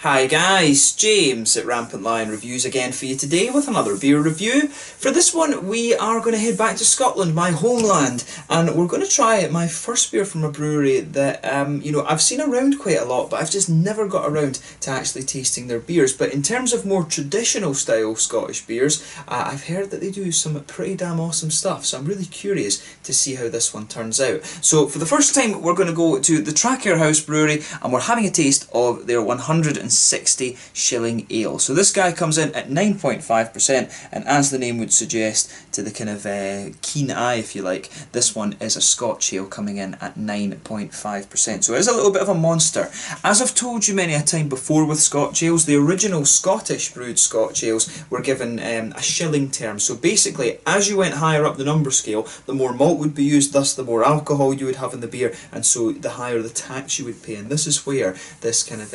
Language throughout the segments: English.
Hi guys, James at Rampant Lion Reviews again for you today with another beer review. For this one we are going to head back to Scotland, my homeland, and we're going to try my first beer from a brewery that I've seen around quite a lot, but I've just never got around to actually tasting their beers. But in terms of more traditional style Scottish beers, I've heard that they do some pretty damn awesome stuff, so I'm really curious to see how this one turns out. So for the first time we're going to go to the Traquair House Brewery and we're having a taste of their 160 Shilling Ale. So this guy comes in at 9.5%, and as the name would suggest, to the kind of keen eye if you like, this one is a Scotch Ale coming in at 9.5%. So it is a little bit of a monster. As I've told you many a time before with Scotch Ales, the original Scottish brewed Scotch Ales were given a shilling term. So basically, as you went higher up the number scale, the more malt would be used, thus the more alcohol you would have in the beer, and so the higher the tax you would pay. And this is where this kind of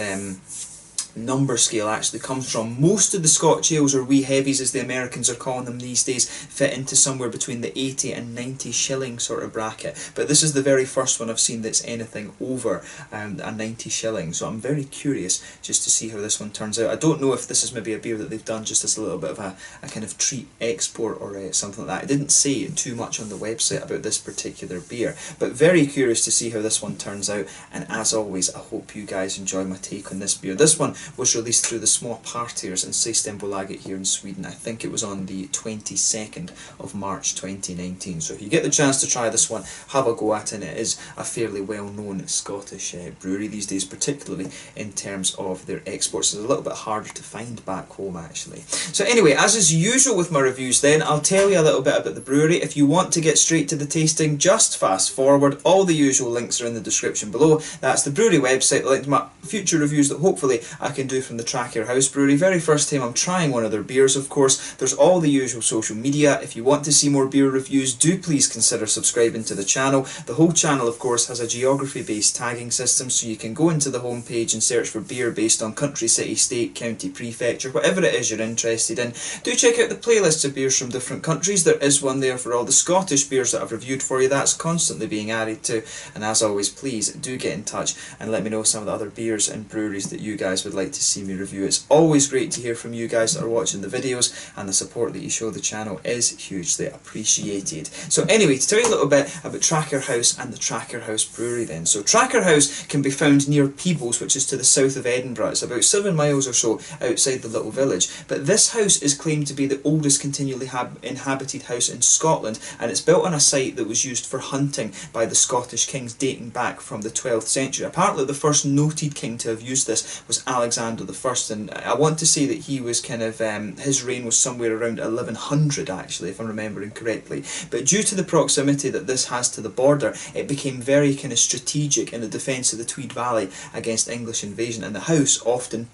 number scale actually comes from. Most of the Scotch Ales, or wee heavies as the Americans are calling them these days, fit into somewhere between the 80 and 90 shilling sort of bracket, but this is the very first one I've seen that's anything over a 90 shilling, so I'm very curious just to see how this one turns out. I don't know if this is maybe a beer that they've done just as a little bit of a kind of treat export or something like that. It didn't say too much on the website about this particular beer, but very curious to see how this one turns out, and as always I hope you guys enjoy my take on this beer. This one was released through the Små Partiers in Systembolaget here in Sweden. I think it was on the 22nd of March 2019. So if you get the chance to try this one, have a go at it. It is a fairly well-known Scottish brewery these days, particularly in terms of their exports. It's a little bit harder to find back home actually. So anyway, as is usual with my reviews then, I'll tell you a little bit about the brewery. If you want to get straight to the tasting, just fast forward. All the usual links are in the description below. That's the brewery website, the link to my future reviews that hopefully I can do from the Traquair House Brewery. Very first time I'm trying one of their beers, of course. There's all the usual social media. If you want to see more beer reviews, do please consider subscribing to the channel. The whole channel, of course, has a geography-based tagging system, so you can go into the homepage and search for beer based on country, city, state, county, prefecture, whatever it is you're interested in. Do check out the playlists of beers from different countries. There is one there for all the Scottish beers that I've reviewed for you. That's constantly being added to. And as always, please do get in touch and let me know some of the other beers and breweries that you guys would like to see me review. It's always great to hear from you guys that are watching the videos, and the support that you show the channel is hugely appreciated. So anyway, to tell you a little bit about Traquair House and the Traquair House Brewery then. So Traquair House can be found near Peebles, which is to the south of Edinburgh. It's about 7 miles or so outside the little village. But this house is claimed to be the oldest continually inhabited house in Scotland, and it's built on a site that was used for hunting by the Scottish kings dating back from the 12th century. Apparently the first noted king to have used this was Alexander I, and I want to say that he was kind of, his reign was somewhere around 1100 actually, if I'm remembering correctly. But due to the proximity that this has to the border, it became very kind of strategic in the defence of the Tweed Valley against English invasion, and the house often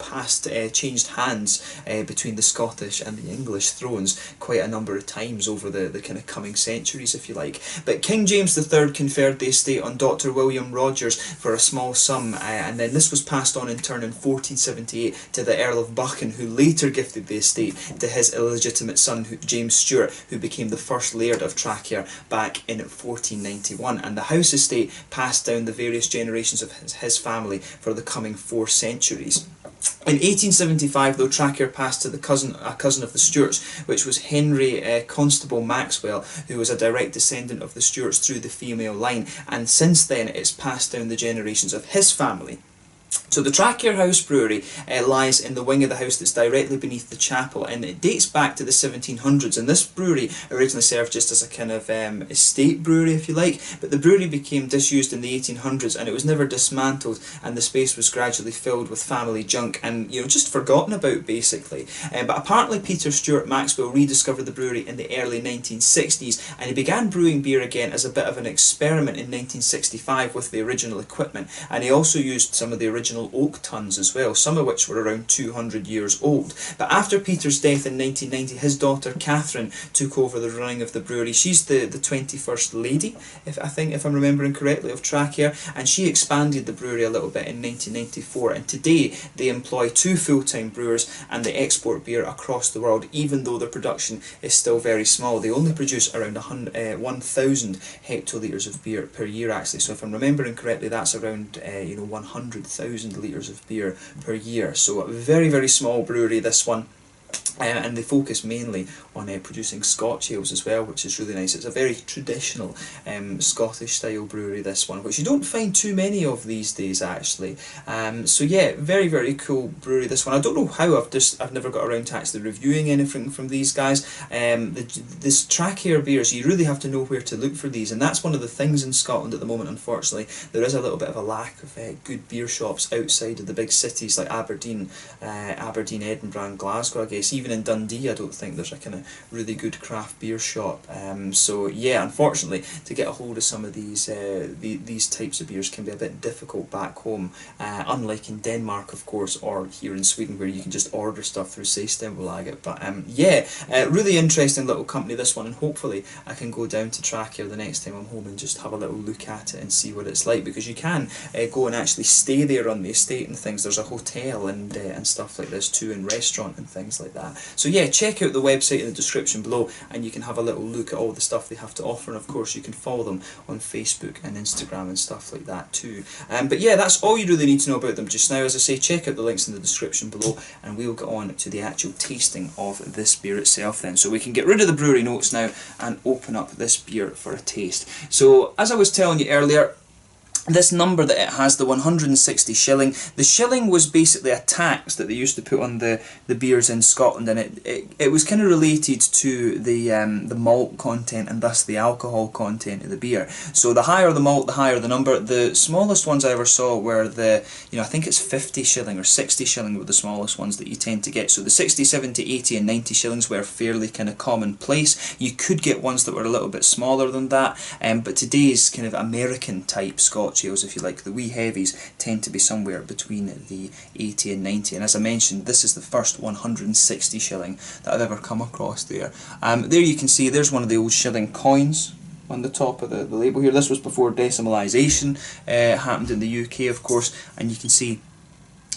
changed hands between the Scottish and the English thrones quite a number of times over the kind of coming centuries, if you like. But King James III conferred the estate on Dr. William Rogers for a small sum, and then this was passed on in turn in 1478 to the Earl of Buchan, who later gifted the estate to his illegitimate son James Stewart, who became the first laird of Traquair back in 1491, and the house estate passed down the various generations of his family for the coming 4 centuries. In 1875, though, Traquair passed to a cousin of the Stuarts, which was Henry Constable Maxwell, who was a direct descendant of the Stuarts through the female line, and since then it's passed down the generations of his family. So the Traquair House Brewery lies in the wing of the house that's directly beneath the chapel, and it dates back to the 1700s, and this brewery originally served just as a kind of estate brewery, if you like, but the brewery became disused in the 1800s and it was never dismantled, and the space was gradually filled with family junk and, you know, just forgotten about basically. But apparently Peter Stewart Maxwell rediscovered the brewery in the early 1960s, and he began brewing beer again as a bit of an experiment in 1965 with the original equipment, and he also used some of the original oak tuns as well, some of which were around 200 years old. But after Peter's death in 1990, his daughter Catherine took over the running of the brewery. She's the 21st lady, if I'm remembering correctly, of Traquair, and she expanded the brewery a little bit in 1994, and today they employ 2 full-time brewers and they export beer across the world, even though their production is still very small. They only produce around 1,000 hectolitres of beer per year actually, so if I'm remembering correctly that's around 100,000 1,000 litres of beer per year. So a very, very small brewery, this one. And they focus mainly on producing Scotch ales as well, which is really nice. It's a very traditional Scottish style brewery, this one, which you don't find too many of these days actually. So yeah, very, very cool brewery, this one. I don't know how, I've never got around to actually reviewing anything from these guys. This Traquair beers, you really have to know where to look for these, and that's one of the things in Scotland at the moment, unfortunately. There is a little bit of a lack of good beer shops outside of the big cities like Aberdeen, Edinburgh and Glasgow, I guess. Even in Dundee, I don't think there's a kind of really good craft beer shop. So yeah, unfortunately, to get a hold of some of these types of beers can be a bit difficult back home. Unlike in Denmark, of course, or here in Sweden, where you can just order stuff through Systembolaget. But yeah, really interesting little company, this one, and hopefully I can go down to Traquair the next time I'm home and just have a little look at it and see what it's like, because you can go and actually stay there on the estate and things. There's a hotel and stuff like this too, and restaurant and things like that. So yeah, check out the website in the description below and you can have a little look at all the stuff they have to offer, and of course you can follow them on Facebook and Instagram and stuff like that too. But yeah, that's all you really need to know about them just now. As I say, check out the links in the description below and we'll get on to the actual tasting of this beer itself then. So we can get rid of the brewery notes now and open up this beer for a taste. So as I was telling you earlier, this number that it has, the 160 shilling, the shilling was basically a tax that they used to put on the beers in Scotland, and it was kind of related to the malt content and thus the alcohol content of the beer. So the higher the malt, the higher the number. The smallest ones I ever saw were I think it's 50 shilling or 60 shilling were the smallest ones that you tend to get. So the 60, 70, 80 and 90 shillings were fairly kind of commonplace. You could get ones that were a little bit smaller than that, but today's kind of American type Scotch ales, if you like, the wee heavies, tend to be somewhere between the 80 and 90, and as I mentioned, this is the first 160 shilling that I've ever come across there. There you can see there's one of the old shilling coins on the top of the label here. This was before decimalisation happened in the UK, of course, and you can see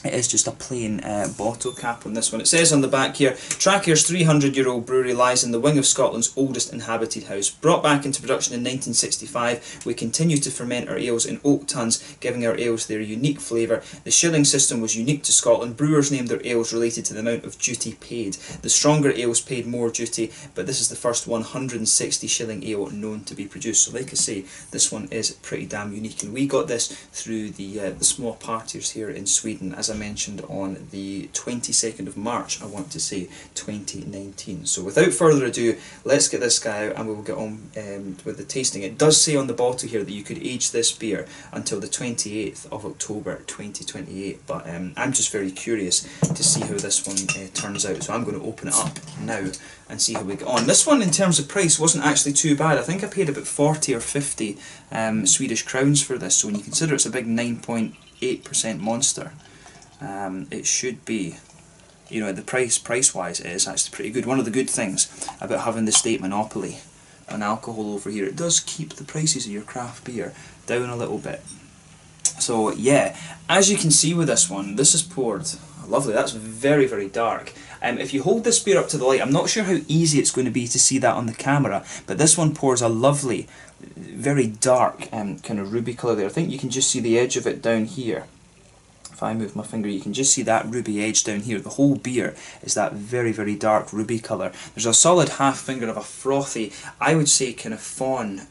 it is just a plain bottle cap on this one. It says on the back here, Traquair's 300-year-old brewery lies in the wing of Scotland's oldest inhabited house. Brought back into production in 1965, we continue to ferment our ales in oak tuns, giving our ales their unique flavour. The shilling system was unique to Scotland. Brewers named their ales related to the amount of duty paid. The stronger ales paid more duty, but this is the first 160 shilling ale known to be produced. So like I say, this one is pretty damn unique, and we got this through the small parties here in Sweden, as I mentioned, on the 22nd of March, I want to say, 2019. So without further ado, let's get this guy out and we will get on with the tasting. It does say on the bottle here that you could age this beer until the 28th of October 2028, but I'm just very curious to see how this one turns out, so I'm going to open it up now and see how we get on. This one, in terms of price, wasn't actually too bad. I think I paid about 40 or 50 Swedish crowns for this, so when you consider it's a big 9.8% monster, it should be, you know, the price-wise it is actually pretty good. One of the good things about having the state monopoly on alcohol over here, it does keep the prices of your craft beer down a little bit. So yeah, as you can see with this one, this is poured, lovely, that's very, very dark. If you hold this beer up to the light, I'm not sure how easy it's going to be to see that on the camera, but this one pours a lovely, very dark kind of ruby colour there. I think you can just see the edge of it down here. If I move my finger, you can just see that ruby edge down here. The whole beer is that very, very dark ruby colour. There's a solid half finger of a frothy, I would say kind of fawn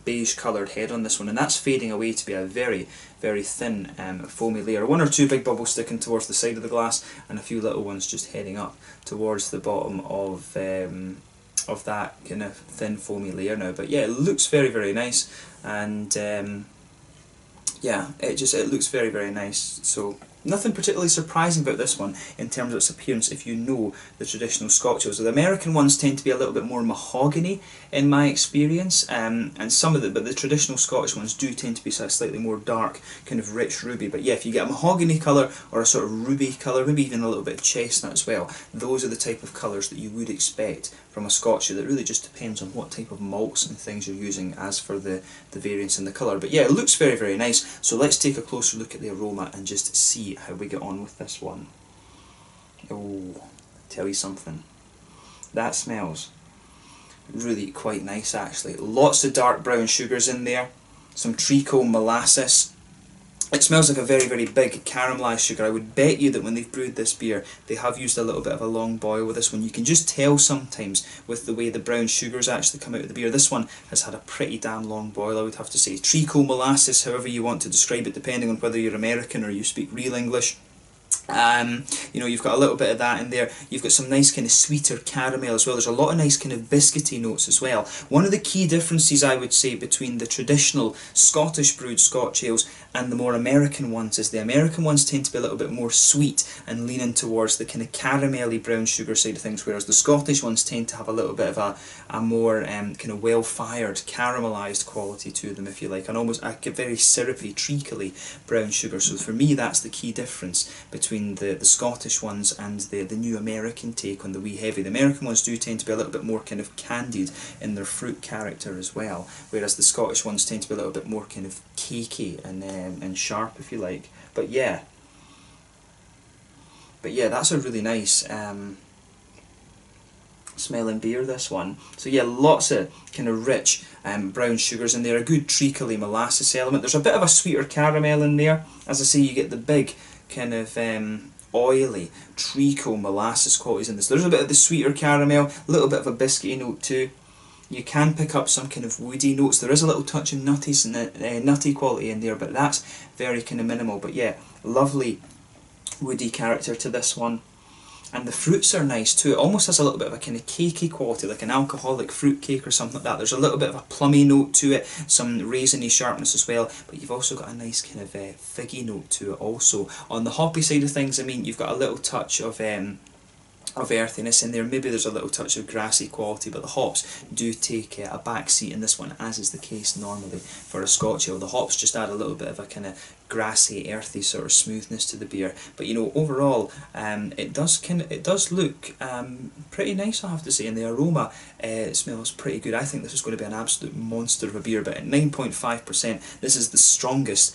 beige coloured head on this one, and that's fading away to be a very, very thin foamy layer. One or two big bubbles sticking towards the side of the glass and a few little ones just heading up towards the bottom of that kind of thin foamy layer now. But yeah, it looks very, very nice, and yeah, it looks very, very nice. So nothing particularly surprising about this one in terms of its appearance if you know the traditional Scotch ales. The American ones tend to be a little bit more mahogany in my experience, and but the traditional Scottish ones do tend to be slightly more dark, kind of rich ruby. But yeah, if you get a mahogany colour or a sort of ruby colour, maybe even a little bit of chestnut as well, those are the type of colours that you would expect from a Scotch ale. That really just depends on what type of malts and things you're using as for the variance in the colour. But yeah, it looks very, very nice. So let's take a closer look at the aroma and just see how we get on with this one. Oh, tell you something, that smells really quite nice actually. Lots of dark brown sugars in there, some treacle molasses, It smells like a very, very big caramelised sugar. I would bet you that when they've brewed this beer, they have used a little bit of a long boil with this one. You can just tell sometimes with the way the brown sugars actually come out of the beer. This one has had a pretty damn long boil, I would have to say. Treacle molasses, however you want to describe it, depending on whether you're American or you speak real English. You know, you've got a little bit of that in there. You've got some nice kind of sweeter caramel as well. There's a lot of nice kind of biscuity notes as well. One of the key differences, I would say, between the traditional Scottish brewed Scotch ales and the more American ones is the American ones tend to be a little bit more sweet and leaning towards the kind of caramelly brown sugar side of things, whereas the Scottish ones tend to have a little bit of a more kind of well-fired, caramelised quality to them, if you like, and almost a very syrupy, treacly brown sugar. So for me, that's the key difference between the Scottish ones and the new American take on the wee heavy. The American ones do tend to be a little bit more kind of candied in their fruit character as well, whereas the Scottish ones tend to be a little bit more kind of cakey and sharp, if you like. But yeah, that's a really nice smelling beer, this one. So yeah, lots of kind of rich brown sugars in there, a good treacly molasses element. There's a bit of a sweeter caramel in there. As I say, you get the big kind of oily treacle molasses qualities in this. There's a bit of the sweeter caramel, a little bit of a biscuity note too. You can pick up some kind of woody notes. There is a little touch of nutty quality in there, but that's very kind of minimal. But yeah, lovely woody character to this one. And the fruits are nice too. It almost has a little bit of a kind of cakey quality, like an alcoholic fruit cake or something like that. There's a little bit of a plummy note to it, some raisiny sharpness as well, but you've also got a nice kind of figgy note to it also. On the hoppy side of things, I mean, you've got a little touch of earthiness in there. Maybe there's a little touch of grassy quality, but the hops do take a back seat in this one, as is the case normally for a Scotch ale. The hops just add a little bit of a kind of grassy, earthy sort of smoothness to the beer. But you know, overall, it does look pretty nice, I have to say, and the aroma smells pretty good. I think this is going to be an absolute monster of a beer. But at 9.5%, this is the strongest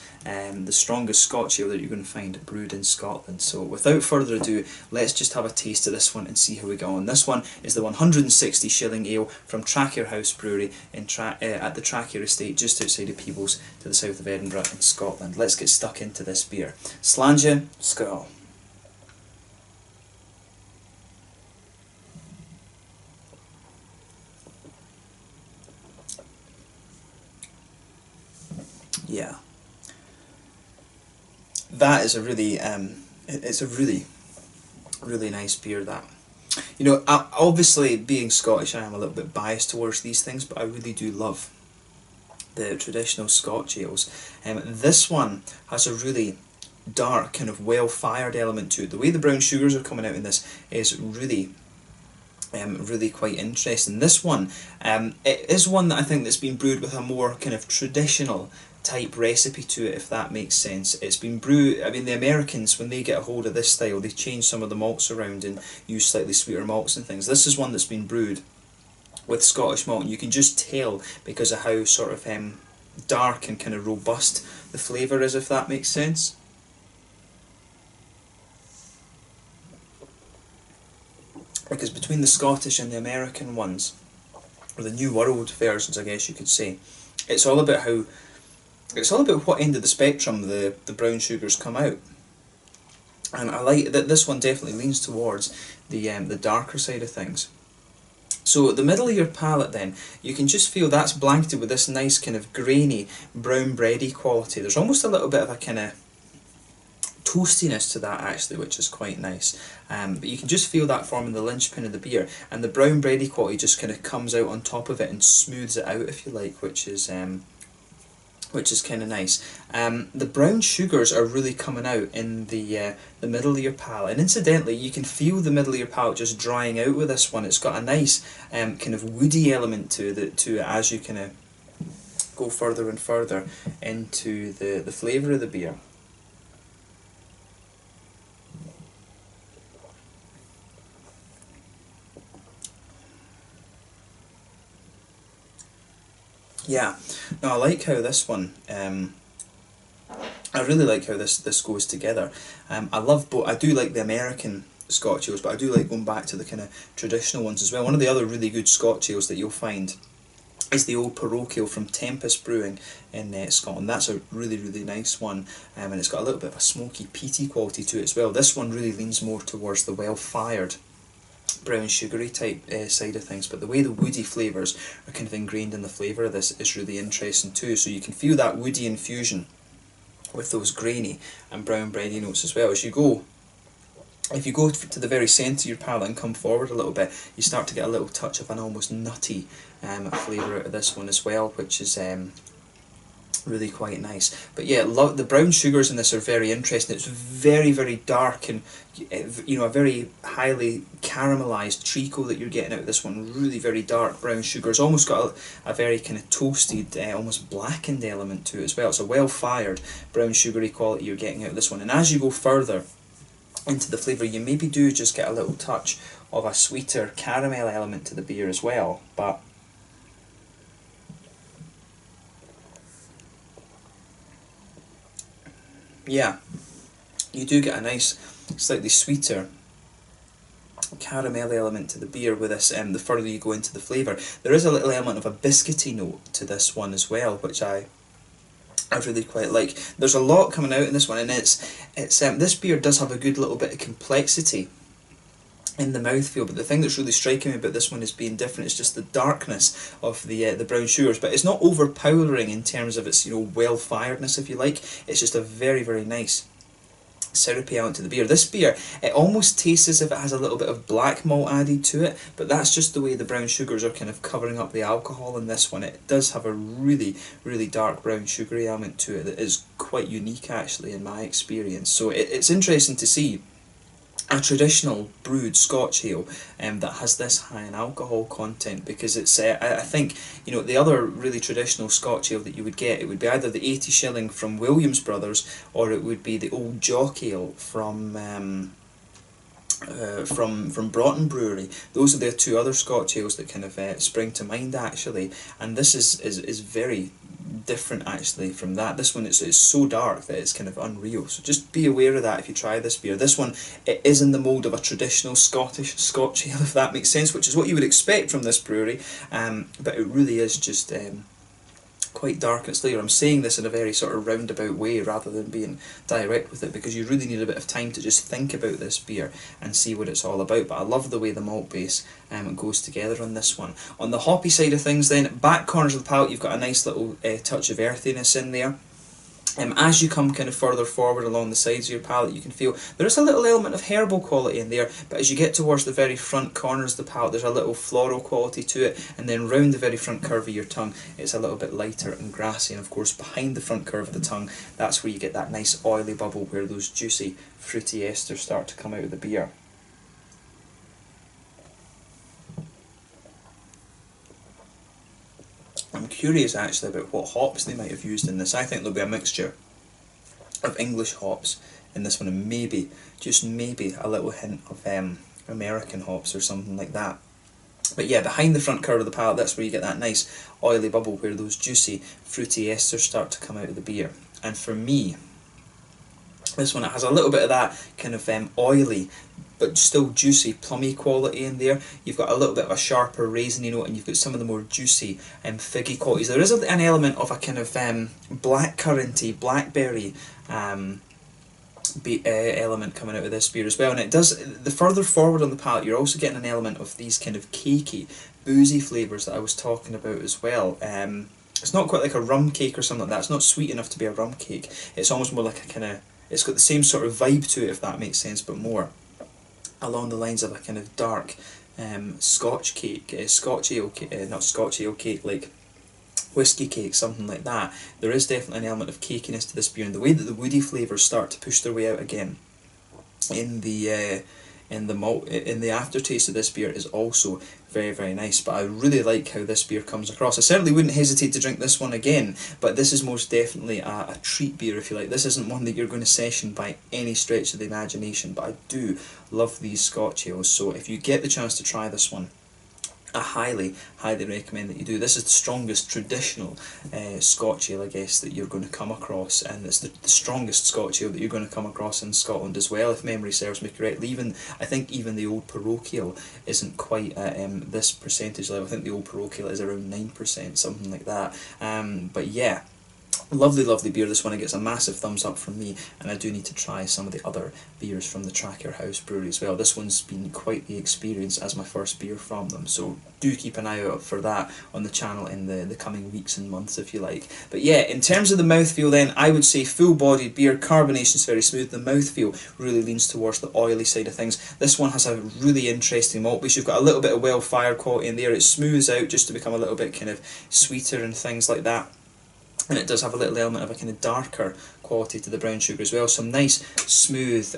Scotch ale that you're going to find brewed in Scotland. So without further ado, let's just have a taste of this one and see how we go on. This one is the 160 Shilling Ale from Traquair House Brewery at the Traquair estate just outside of Peebles to the south of Edinburgh in Scotland. Let's get stuck into this beer. Slàinte, skål. Yeah, that is a really it's a really nice beer. That, you know, obviously being Scottish, I am a little bit biased towards these things, but I really do love the traditional Scotch ales. This one has a really dark, kind of well-fired element to it. The way the brown sugars are coming out in this is really quite interesting. This one, it is one that I think that's been brewed with a more kind of traditional type recipe to it, if that makes sense. It's been brewed, I mean, the Americans, when they get a hold of this style, they change some of the malts around and use slightly sweeter malts and things. This is one that's been brewed with Scottish malt, and you can just tell because of how sort of dark and kind of robust the flavour is, if that makes sense. Because between the Scottish and the American ones, or the New World versions, I guess you could say, it's all about what end of the spectrum the brown sugars come out. And I like that this one definitely leans towards the darker side of things. So at the middle of your palate then, you can just feel that's blanketed with this nice kind of grainy, brown bready quality. There's almost a little bit of a kind of toastiness to that actually, which is quite nice. But you can just feel that forming the linchpin of the beer, and the brown bready quality just kind of comes out on top of it and smooths it out, if you like, which is kind of nice. The brown sugars are really coming out in the middle of your palate, and incidentally you can feel the middle of your palate just drying out with this one. It's got a nice kind of woody element to it as you kind of go further and further into the flavour of the beer. Yeah, no, I like how this one, I really like how this goes together. I love both. I do like the American Scotch ales, but I do like going back to the kind of traditional ones as well. One of the other really good Scotch ales that you'll find is the Old Parochial from Tempest Brewing in Scotland. That's a really, really nice one, and it's got a little bit of a smoky, peaty quality to it as well. This one really leans more towards the well-fired, brown sugary type side of things, but the way the woody flavours are kind of ingrained in the flavour of this is really interesting too. So you can feel that woody infusion with those grainy and brown bready notes as well. As you go, if you go to the very centre of your palate and come forward a little bit, you start to get a little touch of an almost nutty flavour out of this one as well, which is really quite nice. But yeah, the brown sugars in this are very interesting. It's very, very dark, and you know, a very highly caramelised treacle that you're getting out of this one. Really very dark brown sugars, almost got a very kind of toasted, almost blackened element to it as well. It's a well-fired brown sugary quality you're getting out of this one. And as you go further into the flavour, you maybe do just get a little touch of a sweeter caramel element to the beer as well. But yeah, you do get a nice, slightly sweeter caramel element to the beer with this. The further you go into the flavour, there is a little element of a biscuity note to this one as well, which I really quite like. There's a lot coming out in this one, and it's this beer does have a good little bit of complexity in the mouthfeel, but the thing that's really striking me about this one as being different is just the darkness of the brown sugars. But it's not overpowering in terms of its, you know, well-firedness, if you like. It's just a very, very nice syrupy element to the beer. This beer, it almost tastes as if it has a little bit of black malt added to it, but that's just the way the brown sugars are kind of covering up the alcohol in this one. It does have a really, really dark brown sugary element to it that is quite unique actually in my experience. So it's interesting to see a traditional brewed Scotch ale that has this high in alcohol content, because it's I think, you know, the other really traditional Scotch ale that you would get, it would be either the 80 Shilling from Williams Brothers, or it would be the Old Jock Ale from Broughton Brewery. Those are the two other Scotch ales that kind of spring to mind actually, and this is very different actually from that. This one is so dark that it's kind of unreal, so just be aware of that if you try this beer. This one, it is in the mould of a traditional Scottish Scotch ale, if that makes sense, which is what you would expect from this brewery, but it really is just quite dark in its flavour. I'm saying this in a very sort of roundabout way rather than being direct with it, because you really need a bit of time to just think about this beer and see what it's all about. But I love the way the malt base goes together on this one. On the hoppy side of things then, back corners of the palate, you've got a nice little touch of earthiness in there. As you come kind of further forward along the sides of your palate, you can feel there is a little element of herbal quality in there, but as you get towards the very front corners of the palate, there's a little floral quality to it, and then round the very front curve of your tongue, it's a little bit lighter and grassy, and of course behind the front curve of the tongue, that's where you get that nice oily bubble where those juicy, fruity esters start to come out of the beer. I'm curious actually about what hops they might have used in this. I think there'll be a mixture of English hops in this one, and maybe, just maybe, a little hint of American hops or something like that. But yeah, behind the front curve of the palate, that's where you get that nice oily bubble where those juicy, fruity esters start to come out of the beer. And for me, this one, it has a little bit of that kind of oily but still juicy, plummy quality in there. You've got a little bit of a sharper raisiny note, and you've got some of the more juicy figgy qualities. There is an element of a kind of blackcurranty, blackberry element coming out of this beer as well. And it does, the further forward on the palate, you're also getting an element of these kind of cakey, boozy flavours that I was talking about as well. It's not quite like a rum cake or something like that. It's not sweet enough to be a rum cake. It's almost more like a kind of, it's got the same sort of vibe to it, if that makes sense, but more along the lines of a kind of dark Scotch cake, Scotch ale cake, not Scotch ale cake, like whiskey cake, something like that. There is definitely an element of cakiness to this beer, and the way that the woody flavours start to push their way out again in the aftertaste of this beer is also very, very nice. But I really like how this beer comes across. I certainly wouldn't hesitate to drink this one again, but this is most definitely a treat beer, if you like. This isn't one that you're going to session by any stretch of the imagination, but I do love these Scotch ales, so if you get the chance to try this one, I highly recommend that you do. This is the strongest traditional Scotch Ale, I guess, that you're going to come across, and it's the strongest Scotch Ale that you're going to come across in Scotland as well, if memory serves me correctly. I think even the Old Parochial isn't quite at this percentage level. I think the Old Parochial is around 9%, something like that. But yeah, lovely beer. This one, it gets a massive thumbs up from me, and I do need to try some of the other beers from the Traquair House Brewery as well. This one's been quite the experience as my first beer from them, so do keep an eye out for that on the channel in the coming weeks and months, if you like. But yeah, in terms of the mouthfeel then, I would say full-bodied beer, carbonation's very smooth, the mouthfeel really leans towards the oily side of things. This one has a really interesting malt base. You've got a little bit of well-fired quality in there. It smooths out just to become a little bit kind of sweeter and things like that. And it does have a little element of a kind of darker quality to the brown sugar as well. Some nice, smooth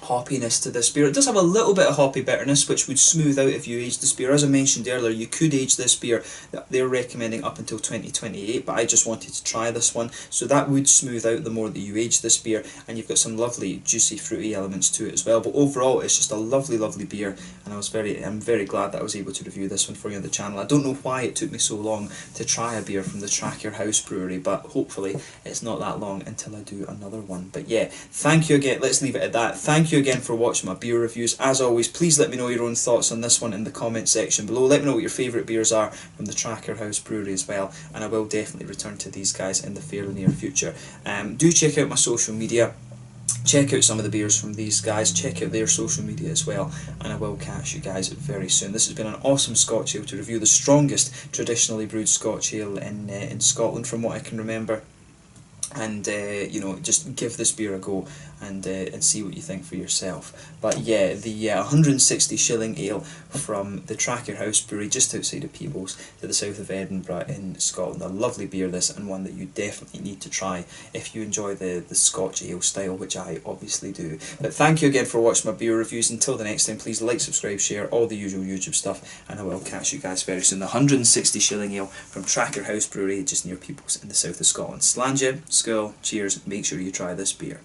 hoppiness to this beer. It does have a little bit of hoppy bitterness, which would smooth out if you aged this beer. As I mentioned earlier, you could age this beer. They're recommending up until 2028, but I just wanted to try this one, so that would smooth out the more that you age this beer, and you've got some lovely juicy fruity elements to it as well. But overall, it's just a lovely beer, and I'm very glad that I was able to review this one for you on the channel. I don't know why it took me so long to try a beer from the Traquair House Brewery, but hopefully it's not that long until I do another one. But yeah, thank you again. Let's leave it at that. Thank you again for watching my beer reviews. As always, please let me know your own thoughts on this one in the comment section below. Let me know what your favourite beers are from the Traquair House Brewery as well, and I will definitely return to these guys in the fairly near future. Do check out my social media. Check out some of the beers from these guys, check out their social media as well, and I will catch you guys very soon. This has been an awesome Scotch Ale to review, the strongest traditionally brewed Scotch Ale in Scotland from what I can remember. And you know, just give this beer a go and see what you think for yourself. But yeah, the 160 shilling ale from the Traquair House Brewery just outside of Peebles to the south of Edinburgh in Scotland. A lovely beer this, and one that you definitely need to try if you enjoy the Scotch ale style, which I obviously do. But thank you again for watching my beer reviews. Until the next time, please like, subscribe, share, all the usual YouTube stuff, and I will catch you guys very soon. The 160 shilling ale from Traquair House Brewery just near Peebles in the south of Scotland. Slàinte, skål, cheers, make sure you try this beer.